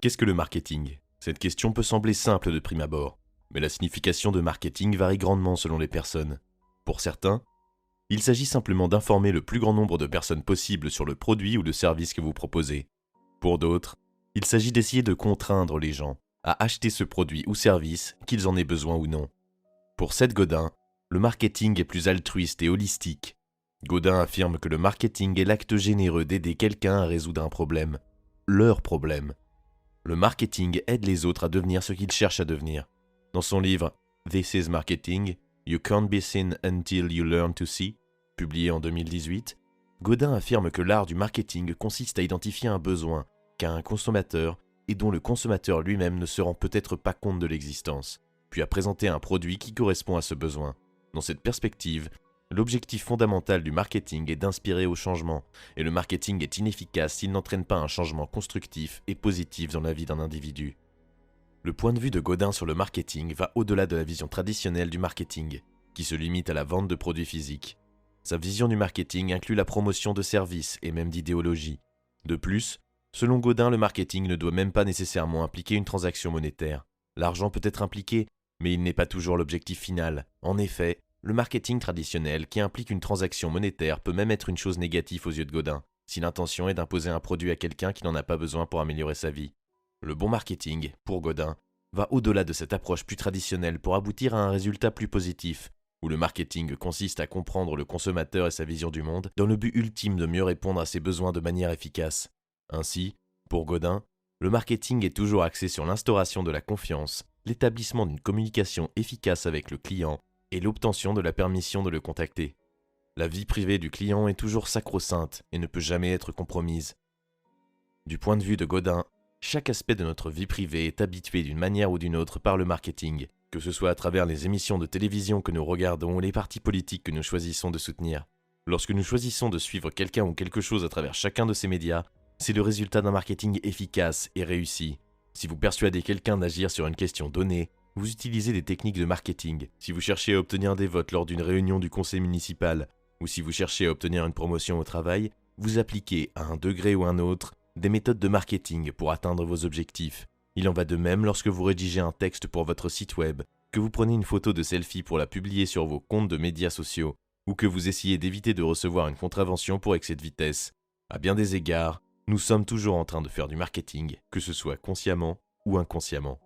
Qu'est-ce que le marketing? Cette question peut sembler simple de prime abord, mais la signification de marketing varie grandement selon les personnes. Pour certains, il s'agit simplement d'informer le plus grand nombre de personnes possible sur le produit ou le service que vous proposez. Pour d'autres, il s'agit d'essayer de contraindre les gens à acheter ce produit ou service, qu'ils en aient besoin ou non. Pour Seth Godin, le marketing est plus altruiste et holistique. Godin affirme que le marketing est l'acte généreux d'aider quelqu'un à résoudre un problème, leur problème. Le marketing aide les autres à devenir ce qu'ils cherchent à devenir. Dans son livre « This is Marketing, You Can't Be Seen Until You Learn to See », publié en 2018, Godin affirme que l'art du marketing consiste à identifier un besoin qu'a un consommateur et dont le consommateur lui-même ne se rend peut-être pas compte de l'existence, puis à présenter un produit qui correspond à ce besoin. Dans cette perspective, l'objectif fondamental du marketing est d'inspirer au changement, et le marketing est inefficace s'il n'entraîne pas un changement constructif et positif dans la vie d'un individu. Le point de vue de Godin sur le marketing va au-delà de la vision traditionnelle du marketing, qui se limite à la vente de produits physiques. Sa vision du marketing inclut la promotion de services et même d'idéologies. De plus, selon Godin, le marketing ne doit même pas nécessairement impliquer une transaction monétaire. L'argent peut être impliqué, mais il n'est pas toujours l'objectif final. En effet, le marketing traditionnel qui implique une transaction monétaire peut même être une chose négative aux yeux de Godin, si l'intention est d'imposer un produit à quelqu'un qui n'en a pas besoin pour améliorer sa vie. Le bon marketing, pour Godin, va au-delà de cette approche plus traditionnelle pour aboutir à un résultat plus positif, où le marketing consiste à comprendre le consommateur et sa vision du monde dans le but ultime de mieux répondre à ses besoins de manière efficace. Ainsi, pour Godin, le marketing est toujours axé sur l'instauration de la confiance, l'établissement d'une communication efficace avec le client et l'obtention de la permission de le contacter. La vie privée du client est toujours sacro-sainte et ne peut jamais être compromise. Du point de vue de Godin, chaque aspect de notre vie privée est habitué d'une manière ou d'une autre par le marketing, que ce soit à travers les émissions de télévision que nous regardons ou les partis politiques que nous choisissons de soutenir. Lorsque nous choisissons de suivre quelqu'un ou quelque chose à travers chacun de ces médias, c'est le résultat d'un marketing efficace et réussi. Si vous persuadez quelqu'un d'agir sur une question donnée, vous utilisez des techniques de marketing. Si vous cherchez à obtenir des votes lors d'une réunion du conseil municipal, ou si vous cherchez à obtenir une promotion au travail, vous appliquez, à un degré ou un autre, des méthodes de marketing pour atteindre vos objectifs. Il en va de même lorsque vous rédigez un texte pour votre site web, que vous prenez une photo de selfie pour la publier sur vos comptes de médias sociaux, ou que vous essayez d'éviter de recevoir une contravention pour excès de vitesse. À bien des égards, nous sommes toujours en train de faire du marketing, que ce soit consciemment ou inconsciemment.